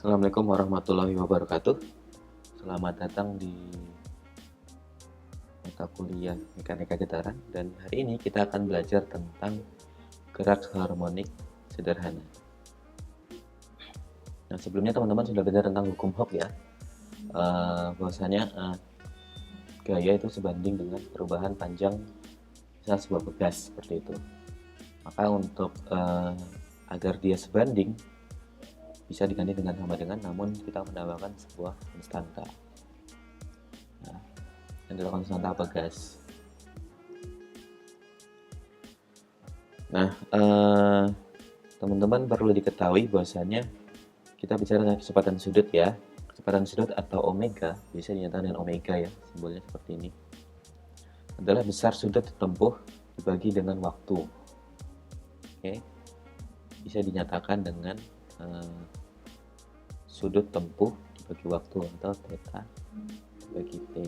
Assalamualaikum warahmatullahi wabarakatuh. Selamat datang di mata kuliah Mekanika Getaran, dan hari ini kita akan belajar tentang gerak harmonik sederhana. Nah, sebelumnya teman-teman sudah belajar tentang hukum Hooke ya, bahwasanya gaya itu sebanding dengan perubahan panjang misal sebuah pegas seperti itu. Maka untuk agar dia sebanding bisa diganti dengan sama dengan, namun kita menambahkan sebuah konstanta. Nah, yang adalah konstanta pegas. Nah, teman-teman perlu diketahui bahwasanya kita bicara tentang kecepatan sudut ya. Kecepatan sudut atau omega, bisa dinyatakan dengan omega ya, simbolnya seperti ini. Adalah besar sudut ditempuh dibagi dengan waktu. Oke. Bisa dinyatakan dengan sudut tempuh dibagi waktu atau theta dibagi t.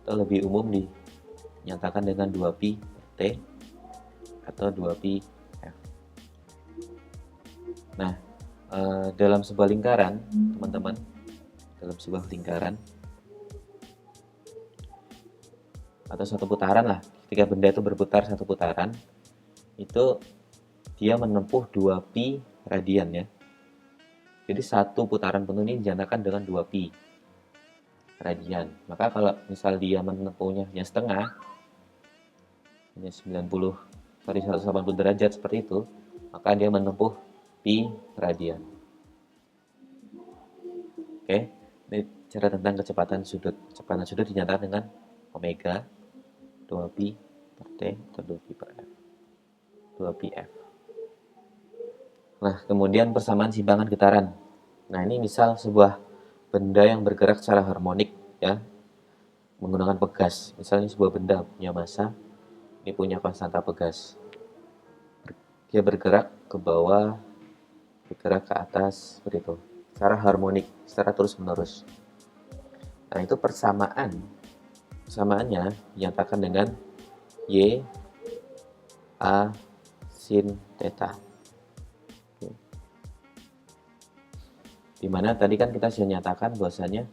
Atau lebih umum dinyatakan dengan 2pi per t atau 2pi f. Nah, dalam sebuah lingkaran, teman-teman, dalam sebuah lingkaran atau satu putaran lah, ketika benda itu berputar satu putaran, itu dia menempuh 2pi radian ya. Jadi satu putaran penuh ini dinyatakan dengan 2pi radian. Maka kalau misal dia menempuhnya hanya setengah, hanya 180 derajat seperti itu, maka dia menempuh pi radian. Oke, ini cara tentang kecepatan sudut. Kecepatan sudut dinyatakan dengan omega 2pi per t atau 2pi per f. 2pi f. Nah, kemudian persamaan simpangan getaran. Nah, ini misal sebuah benda yang bergerak secara harmonik ya, menggunakan pegas. Misalnya sebuah benda punya massa, ini punya konstanta pegas. Dia bergerak ke bawah, bergerak ke atas, seperti itu. Secara harmonik, secara terus-menerus. Nah, itu persamaannya dinyatakan dengan y a sin theta. Dimana tadi kan kita sudah nyatakan bahwasanya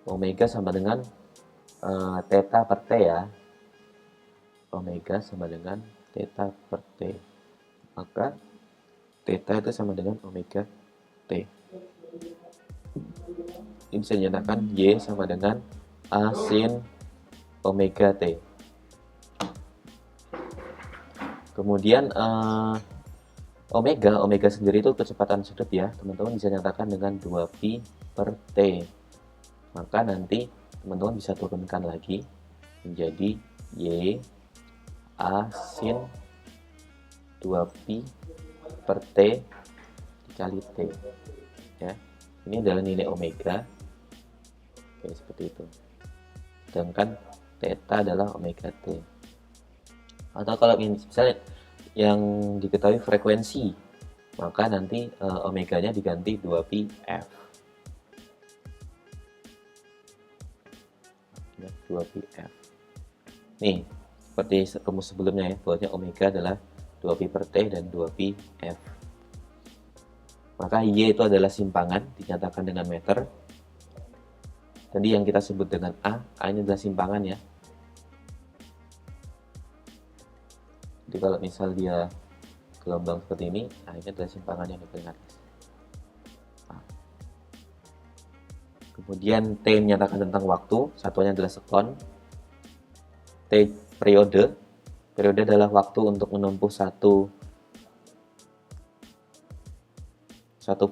omega sama dengan theta per t ya. Omega sama dengan theta per t. Maka theta itu sama dengan omega t. Ini bisa dinyatakan y sama dengan a sin omega t. Kemudian omega sendiri itu kecepatan sudut ya, teman-teman bisa nyatakan dengan 2pi per t. Maka nanti teman-teman bisa turunkan lagi menjadi y a sin 2pi per t dikali t ya. Ini adalah nilai omega. Oke, seperti itu. Sedangkan theta adalah omega t. Atau kalau misalnya yang diketahui frekuensi, maka nanti omeganya diganti 2pi f. Ya, 2pi f. Nih, seperti rumus sebelumnya ya, bahwasanya omega adalah 2pi per t dan 2pi f. Maka y itu adalah simpangan, dinyatakan dengan meter. Tadi yang kita sebut dengan a ini adalah simpangan ya. Jadi kalau misal dia gelombang seperti ini, nah ini adalah simpangannya di paling atas. Nah. Kemudian T menyatakan tentang waktu, satuannya adalah sekon. T periode, periode adalah waktu untuk menempuh satu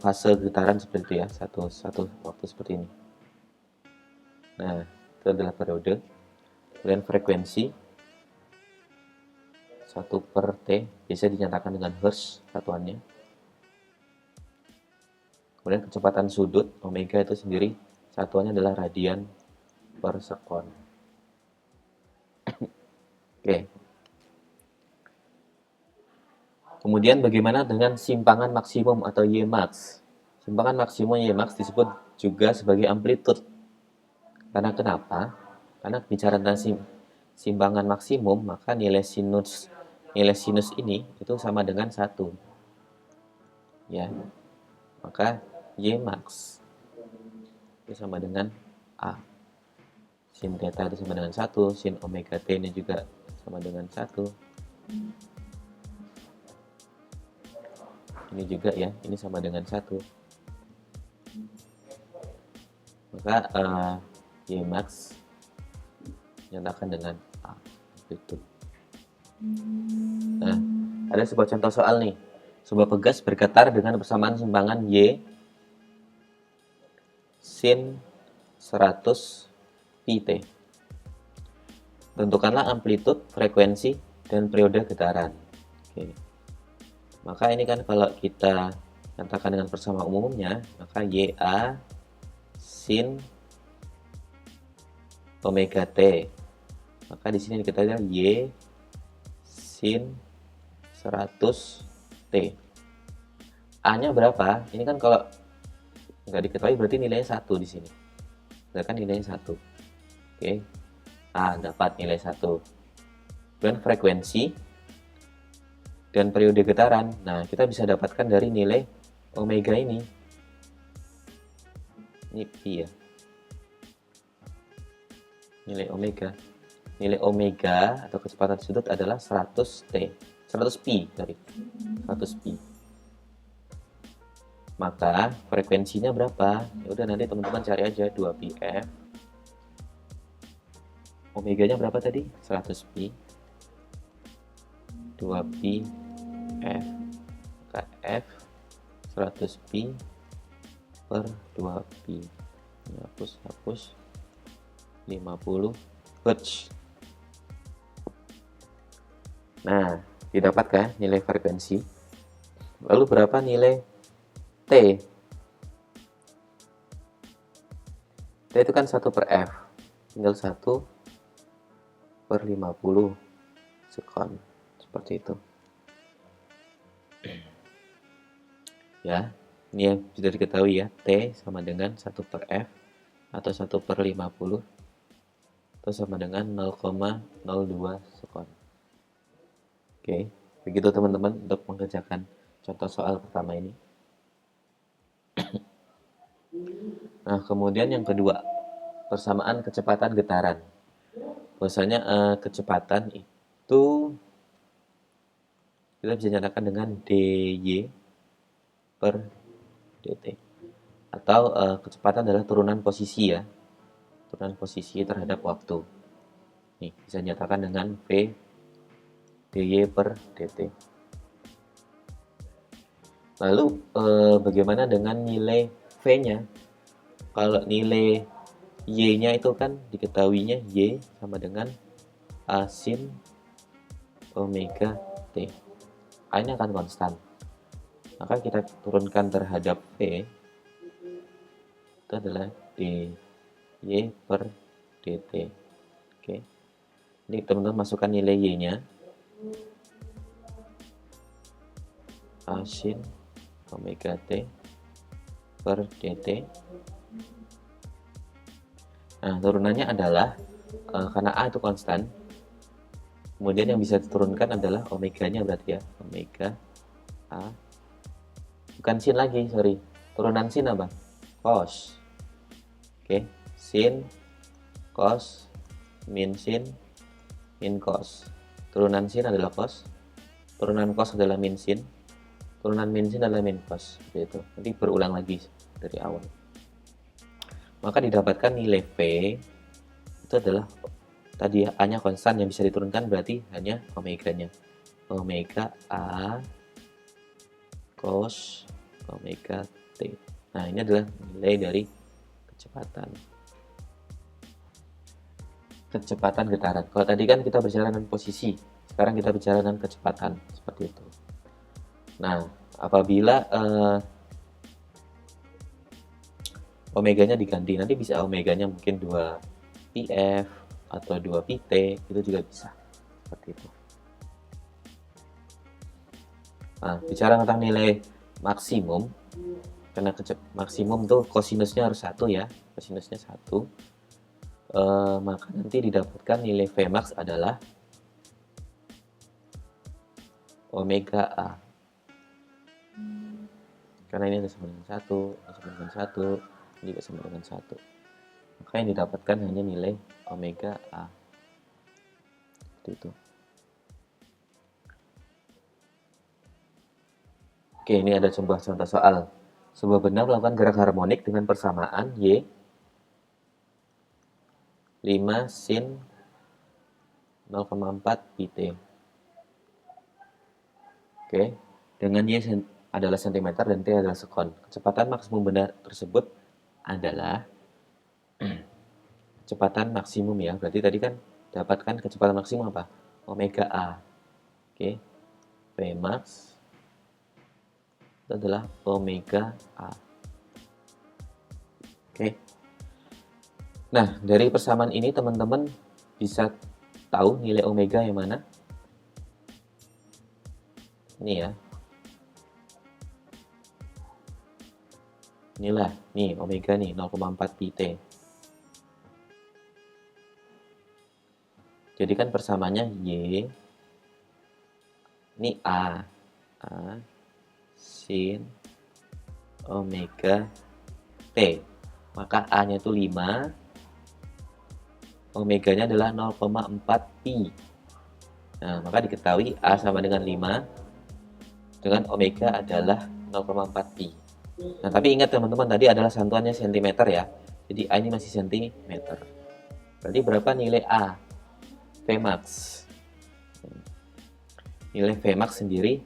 fase getaran seperti itu ya, satu waktu seperti ini. Nah, itu adalah periode. Kemudian frekuensi 1 per T, biasa dinyatakan dengan Hertz satuannya. Kemudian kecepatan sudut, omega itu sendiri, satuannya adalah radian per sekon. Oke. Kemudian bagaimana dengan simpangan maksimum atau Ymax? Simpangan maksimum Ymax disebut juga sebagai amplitude. Karena kenapa? Karena bicara tentang simpangan maksimum, maka nilai sinus ini itu sama dengan 1 ya. Maka Y max itu sama dengan A. Sin theta itu sama dengan 1, sin omega t ini juga sama dengan 1. Ini juga ya, ini sama dengan 1. Maka Y max nyatakan dengan A. Itu. Nah, ada sebuah contoh soal nih. Sebuah pegas bergetar dengan persamaan simpangan Y sin 100 pt. Tentukanlah amplitude, frekuensi, dan periode getaran. Oke. Maka ini kan kalau kita nyatakan dengan persamaan umumnya, maka YA sin omega T. Maka di sini kita lihat Y sin 100 T. A-nya berapa? Ini kan kalau nggak diketahui berarti nilainya 1 di sini. Kan nilainya 1. Oke. A dapat nilai 1. Dan frekuensi dan periode getaran. Nah, kita bisa dapatkan dari nilai omega ini. Ini pi ya. Nilai omega. Nilai omega atau kecepatan sudut adalah 100 T. 100 pi, sorry. 100 pi. Maka frekuensinya berapa? Ya udah nanti teman-teman cari aja 2πf. Omeganya berapa tadi? 100 pi. 2π F. Maka F 100 pi per 2π. Hapus 50 Hz. Nah, didapatkan nilai frekuensi. Lalu berapa nilai T? T itu kan 1 per F. Tinggal 1 per 50 sekon. Seperti itu. Ya, ini yang sudah diketahui ya. T sama dengan 1 per F atau 1 per 50 itu sama dengan 0,02 sekon. Oke, begitu teman-teman untuk mengerjakan contoh soal pertama ini. Nah, kemudian yang kedua, persamaan kecepatan getaran. Bahwasanya kecepatan itu kita bisa nyatakan dengan dy per dt. Atau kecepatan adalah turunan posisi ya. Turunan posisi terhadap waktu. Nih, bisa nyatakan dengan v dy per dt. Lalu bagaimana dengan nilai v-nya? Kalau nilai y-nya itu kan diketahuinya y sama dengan a sin omega t. A ini akan konstan. Maka kita turunkan terhadap v itu adalah dy per dt. Oke. Ini teman-teman masukkan nilai y-nya. A sin omega t per dt. Nah, turunannya adalah karena A itu konstan, kemudian yang bisa diturunkan adalah omeganya berarti ya, omega A, bukan sin lagi, sorry, turunan sin apa? Cos. Oke, sin, cos, min sin, min cos. Turunan sin adalah cos, turunan cos adalah min sin, turunan min sin adalah min cos, seperti itu. Nanti berulang lagi dari awal. Maka didapatkan nilai V itu adalah tadi A-nya konstan yang bisa diturunkan berarti hanya omeganya. Omega A cos omega T. Nah, ini adalah nilai dari kecepatan getaran. Kalau tadi kan kita bicara dengan posisi, sekarang kita bicara dengan kecepatan, seperti itu. Nah, apabila omeganya diganti, nanti bisa omeganya mungkin 2πf atau 2pt, itu juga bisa seperti itu. Nah, bicara tentang nilai maksimum, karena maksimum tuh kosinusnya harus 1 ya, kosinusnya 1, maka nanti didapatkan nilai Vmax adalah omega A. Karena ini ada sama dengan 1, sama dengan 1, juga sama dengan 1. Maka yang didapatkan hanya nilai omega A. Seperti itu. Oke, ini ada sebuah contoh soal. Sebuah benda melakukan gerak harmonik dengan persamaan Y 5 sin 0,4 pt. Oke, dengan Y adalah cm dan T adalah sekon. Kecepatan maksimum benda tersebut adalah kecepatan maksimum ya. Berarti tadi kan dapatkan kecepatan maksimum apa? Omega A. Oke. Vmax itu adalah omega A. Oke. Nah, dari persamaan ini teman-teman bisa tahu nilai omega yang mana? Ini ya. Inilah, nih omega nih 0,4 pt. Jadi kan persamanya Y, ini A sin omega T. Maka A-nya itu 5, omeganya adalah 0,4 pi. Nah, maka diketahui A sama dengan 5, dengan omega adalah 0,4 pi. Nah, tapi ingat teman-teman, tadi adalah satuannya cm ya. Jadi A ini masih cm. Berarti berapa nilai A? Vmax. Nilai Vmax sendiri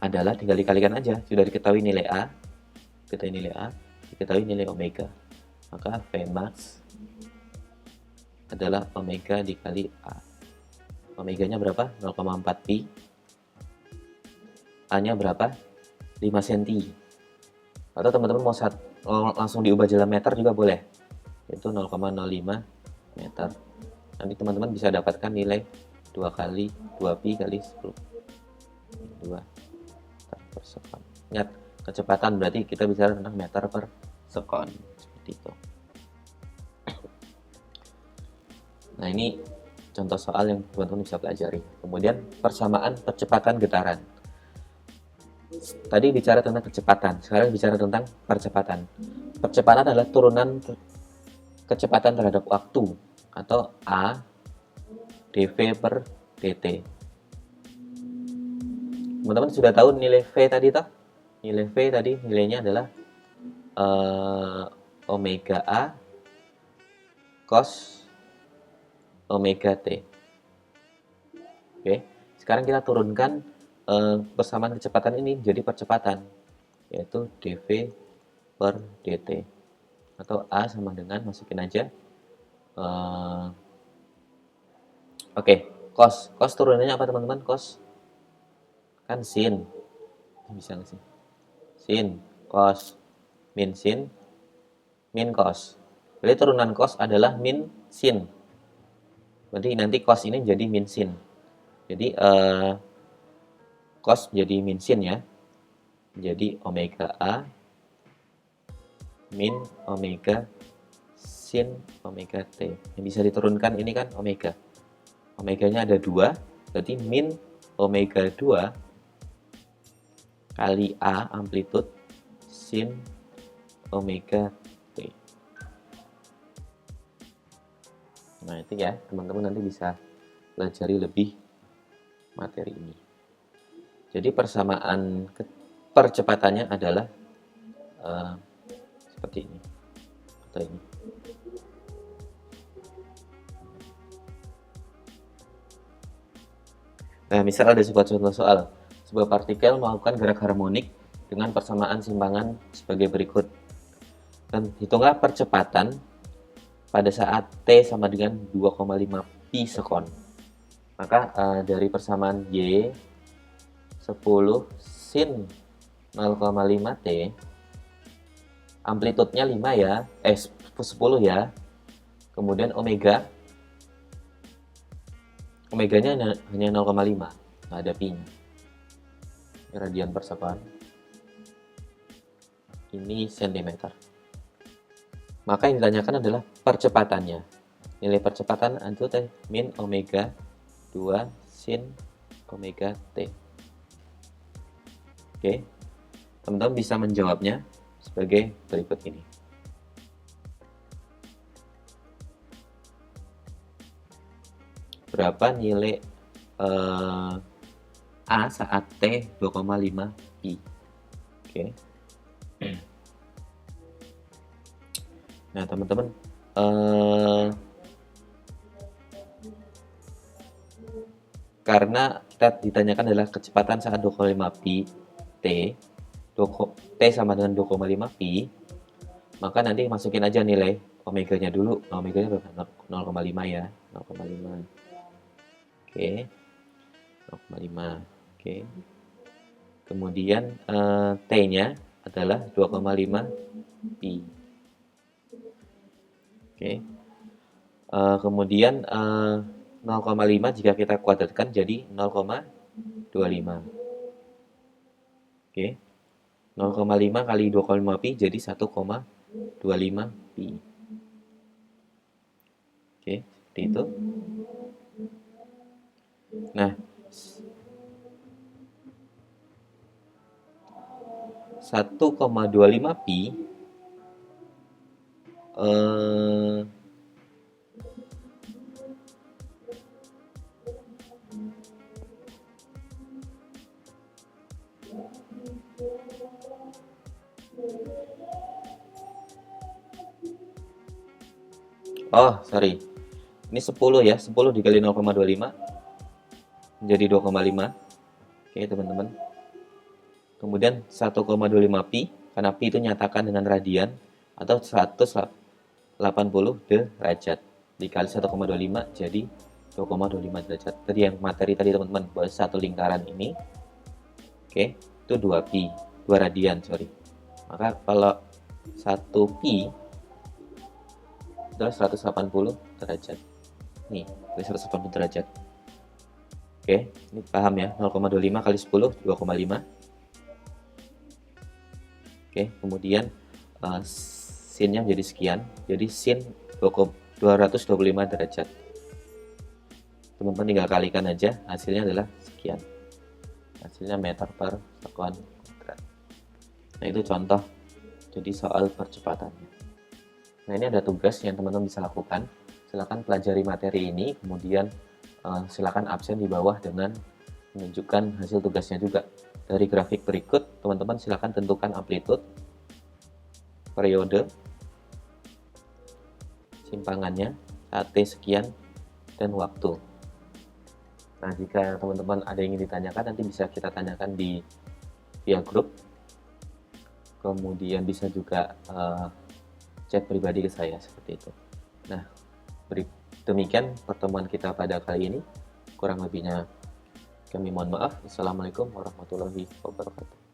adalah tinggal dikalikan aja. Sudah diketahui nilai A, diketahui nilai omega. Maka Vmax adalah omega dikali A. Omeganya berapa? 0,4 pi. A-nya berapa? 5 cm. Atau teman-teman mau langsung diubah dalam meter juga boleh. Itu 0,05 meter. Nanti teman-teman bisa dapatkan nilai 2 pi kali 10. 2 meter per sekon. Ingat, kecepatan berarti kita bicara tentang meter per sekon. Seperti itu. Nah, ini contoh soal yang teman-teman bisa pelajari. Kemudian persamaan percepatan getaran. Tadi bicara tentang kecepatan, sekarang bicara tentang percepatan. Percepatan adalah turunan kecepatan terhadap waktu atau A dv per dt. Teman-teman sudah tahu nilai V tadi toh? Nilai V tadi nilainya adalah omega A cos omega T. Oke, sekarang kita turunkan persamaan kecepatan ini jadi percepatan, yaitu dv per dt. Atau A sama dengan, masukin aja. Oke, cos. Cos turunannya apa teman-teman? Cos kan sin. Bisa nggak sih? Sin, cos, min sin, min cos. Jadi turunan cos adalah min sin. Berarti nanti cos ini jadi min sin. Jadi cos jadi min sin ya. Jadi omega A min omega sin omega T. Yang bisa diturunkan ini kan omega. Omeganya ada 2, berarti min omega 2 kali A amplitude sin omega T. Nah, itu ya, teman-teman nanti bisa pelajari lebih materi ini. Jadi persamaan percepatannya adalah seperti ini atau ini. Nah, misal ada sebuah contoh soal. Sebuah partikel melakukan gerak harmonik dengan persamaan simpangan sebagai berikut. Dan hitunglah percepatan pada saat T sama dengan 2,5 pi sekon. Maka dari persamaan Y 10 sin 0,5 T, amplitudenya 5 ya, 10 ya. Kemudian omeganya hanya 0,5, nggak ada pi-nya. Radian per sekon. Ini cm. Maka yang ditanyakan adalah percepatannya. Nilai percepatan itu min omega 2 sin omega T. Oke. Teman-teman bisa menjawabnya sebagai berikut ini. Berapa nilai A saat T 2,5 Pi? Oke. Nah, teman-teman, karena kita ditanyakan adalah kecepatan saat 2,5 Pi T, T sama dengan 2,5 Pi, maka nanti masukin aja nilai omeganya dulu. Omeganya berapa? 0,5 ya, 0,5. Oke, 0,5. Oke. Kemudian T-nya adalah 2,5 Pi. Oke. Kemudian 0,5 jika kita kuadratkan jadi 0,25. Oke. 0,5 kali 2,5 Pi jadi 1,25 Pi. Oke, seperti itu. Nah, 1,25 Pi oh, sorry. Ini 10 ya. 10 dikali 0,25 menjadi 2,5. Oke, teman-teman. Kemudian 1,25 Pi, karena Pi itu nyatakan dengan radian atau 180 derajat. Dikali 1,25 jadi 2,25 derajat. Tadi yang materi tadi teman-teman, buat satu lingkaran ini. Oke, itu 2 Pi, 2 radian, sorry. Maka kalau 1 Pi adalah 180 derajat. Nih, 180 derajat. Oke, ini paham ya? 0,25 kali 10, 2,5. Oke, kemudian sin-nya menjadi sekian. Jadi sin 225 derajat. Teman-teman tinggal kalikan aja, hasilnya adalah sekian. Hasilnya meter per sekuan kuadrat. Nah, itu contoh jadi soal percepatannya. Nah, ini ada tugas yang teman-teman bisa lakukan. Silakan pelajari materi ini, kemudian silakan absen di bawah dengan menunjukkan hasil tugasnya juga. Dari grafik berikut, teman-teman silakan tentukan amplitude, periode, simpangannya, saat T sekian, dan waktu. Nah, jika teman-teman ada yang ingin ditanyakan, nanti bisa kita tanyakan di via grup. Kemudian bisa juga chat pribadi ke saya, seperti itu. Nah, demikian pertemuan kita pada kali ini. Kurang lebihnya kami mohon maaf. Assalamualaikum warahmatullahi wabarakatuh.